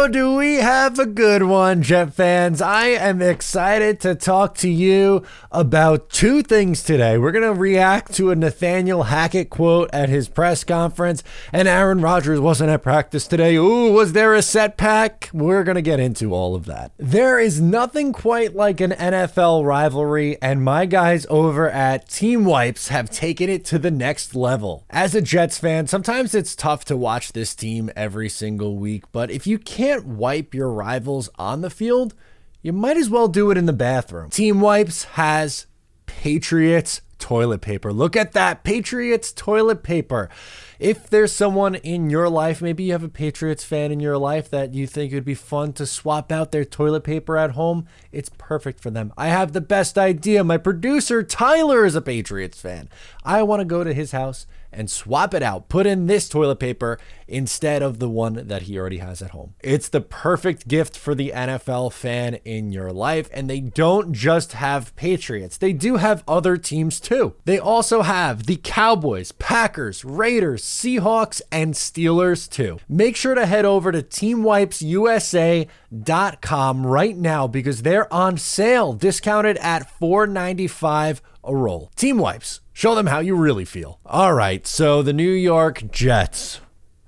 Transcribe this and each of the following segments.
Oh, do we have a good one, Jet fans? I am excited to talk to you about two things today. We're going to react to a Nathaniel Hackett quote at his press conference, and Aaron Rodgers wasn't at practice today. Ooh, was there a setback? We're going to get into all of that. There is nothing quite like an NFL rivalry, and my guys over at Team Wipes have taken it to the next level. As a Jets fan, sometimes it's tough to watch this team every single week, but if you can't wipe your rivals on the field, you might as well do it in the bathroom. Team Wipes has Patriots toilet paper. Look at that, Patriots toilet paper. If there's someone in your life, maybe you have a Patriots fan in your life that you think it would be fun to swap out their toilet paper at home, it's perfect for them. I have the best idea. My producer, Tyler, is a Patriots fan. I want to go to his house and swap it out. Put in this toilet paper instead of the one that he already has at home. It's the perfect gift for the NFL fan in your life. And they don't just have Patriots. They do have other teams too. They also have the Cowboys, Packers, Raiders, Seahawks, and Steelers too. Make sure to head over to teamwipesusa.com right now because they're on sale, discounted at $4.95 a roll. Team Wipes. Show them how you really feel. All right, so the New York Jets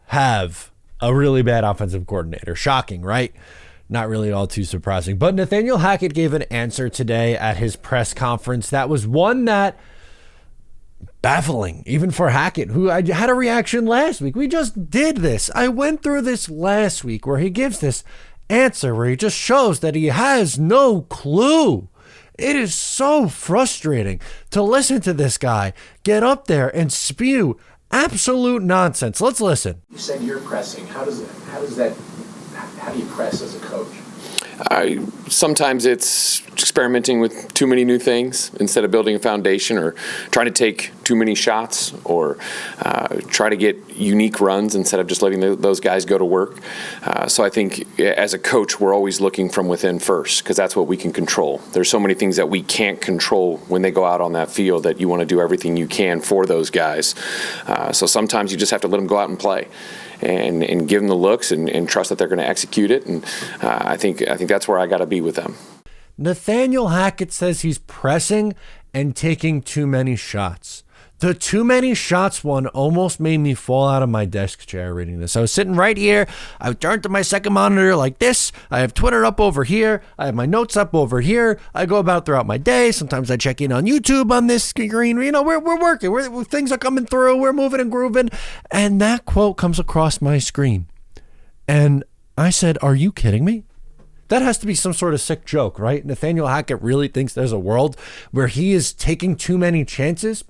have a really bad offensive coordinator. Shocking, right? Not really all too surprising. But Nathaniel Hackett gave an answer today at his press conference that was one that baffling, even for Hackett, who I had a reaction last week. We just did this. I went through this last week where he gives this answer where he just shows that he has no clue. It is so frustrating to listen to this guy get up there and spew absolute nonsense. Let's listen. You said you're pressing. How do you press as a coach? Sometimes it's experimenting with too many new things instead of building a foundation, or trying to take too many shots, or try to get unique runs instead of just letting those guys go to work. So I think as a coach, we're always looking from within first, because that's what we can control. There's so many things that we can't control when they go out on that field that you want to do everything you can for those guys. So sometimes you just have to let them go out and play. And give them the looks and trust that they're going to execute it. And I think that's where I got to be with them. Nathaniel Hackett says he's pressing and taking too many shots. The too many shots one almost made me fall out of my desk chair reading this. I was sitting right here. I turned to my second monitor like this. I have Twitter up over here. I have my notes up over here. I go about throughout my day. Sometimes I check in on YouTube on this screen. You know, we're working. Things are coming through. We're moving and grooving. And that quote comes across my screen. And I said, are you kidding me? That has to be some sort of sick joke, right? Nathaniel Hackett really thinks there's a world where he is taking too many chances.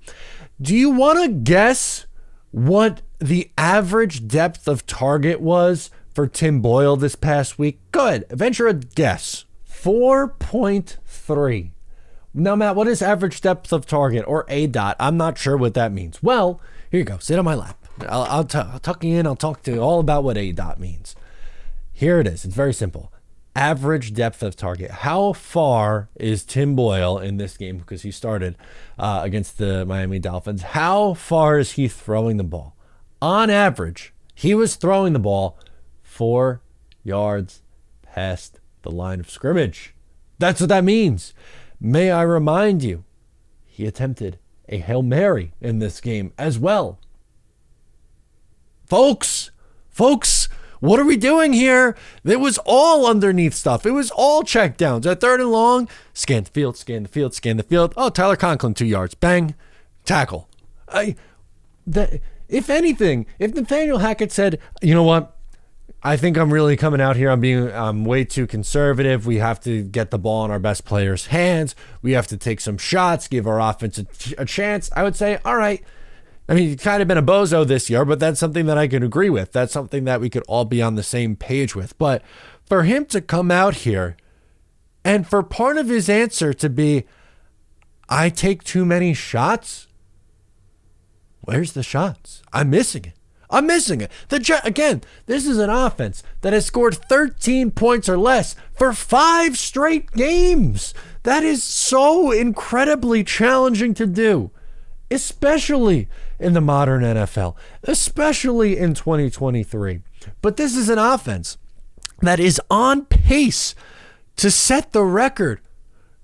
Do you want to guess what the average depth of target was for Tim Boyle this past week? Go ahead, venture a guess. 4.3. Now, Matt, what is average depth of target, or ADOT? I'm not sure what that means. Well, here you go. Sit on my lap. I'll tuck you in. I'll talk to you all about what ADOT means. Here it is. It's very simple. Average depth of target. How far is Tim Boyle in this game, because he started against the Miami Dolphins? How far is he throwing the ball? On average, he was throwing the ball 4 yards past the line of scrimmage. That's what that means. May I remind you, he attempted a Hail Mary in this game as well. Folks, what are we doing here? It was all underneath stuff. It was all check downs. At third and long, scan the field, scan the field, scan the field. Oh, Tyler Conklin, 2 yards. Bang, tackle. If anything, if Nathaniel Hackett said, you know what? I think I'm really coming out here. I'm way too conservative. We have to get the ball in our best players' hands. We have to take some shots, give our offense a chance. I would say, all right. I mean, he's kind of been a bozo this year, but that's something that I can agree with. That's something that we could all be on the same page with. But for him to come out here and for part of his answer to be, I take too many shots. Where's the shots? I'm missing it. Again, this is an offense that has scored 13 points or less for 5 straight games. That is so incredibly challenging to do, especially in the modern NFL, especially in 2023. But this is an offense that is on pace to set the record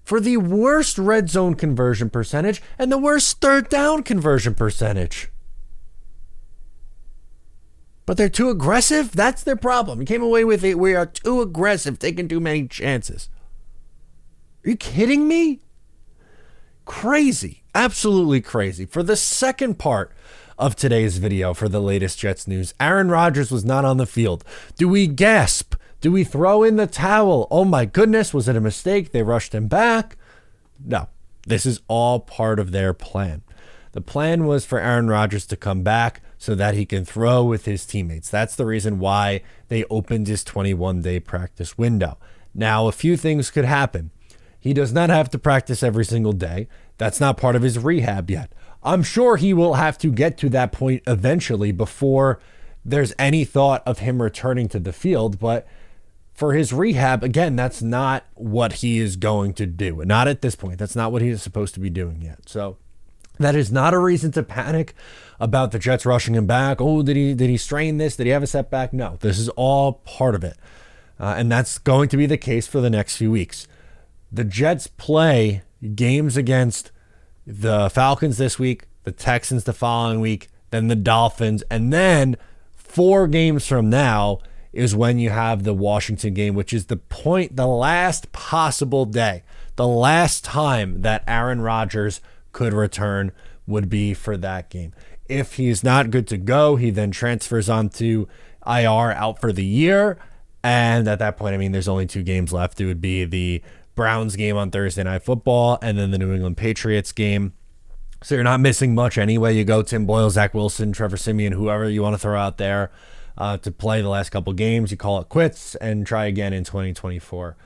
for the worst red zone conversion percentage and the worst third down conversion percentage. But they're too aggressive? That's their problem. You came away with it. We are too aggressive, taking too many chances. Are you kidding me? Crazy. Absolutely crazy. For the second part of today's video for the latest Jets news, Aaron Rodgers was not on the field. Do we gasp? Do we throw in the towel? Oh my goodness, was it a mistake? They rushed him back? No, this is all part of their plan. The plan was for Aaron Rodgers to come back so that he can throw with his teammates. That's the reason why they opened his 21-day practice window. Now, a few things could happen. He does not have to practice every single day. That's not part of his rehab yet. I'm sure he will have to get to that point eventually before there's any thought of him returning to the field. But for his rehab, again, that's not what he is going to do. Not at this point. That's not what he is supposed to be doing yet. So that is not a reason to panic about the Jets rushing him back. Oh, did he strain this? Did he have a setback? No, this is all part of it. And that's going to be the case for the next few weeks. The Jets play games against the Falcons this week, the Texans the following week, then the Dolphins, and then 4 games from now is when you have the Washington game, which is the last possible day, the last time that Aaron Rodgers could return would be for that game. If he's not good to go, he then transfers onto IR out for the year. And at that point, I mean, there's only 2 games left. It would be the Browns game on Thursday Night Football and then the New England Patriots game. So you're not missing much anyway. You go Tim Boyle, Zach Wilson, Trevor Siemian, whoever you want to throw out there to play the last couple games. You call it quits and try again in 2024.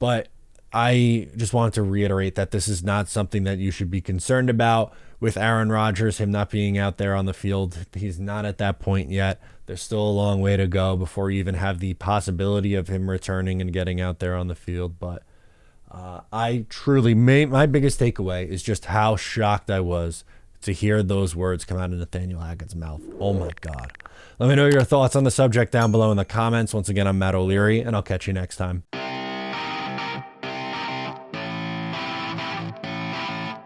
But I just wanted to reiterate that this is not something that you should be concerned about with Aaron Rodgers, him not being out there on the field. He's not at that point yet. There's still a long way to go before you even have the possibility of him returning and getting out there on the field. But I truly, my biggest takeaway is just how shocked I was to hear those words come out of Nathaniel Hackett's mouth. Oh my God. Let me know your thoughts on the subject down below in the comments. Once again, I'm Matt O'Leary, and I'll catch you next time.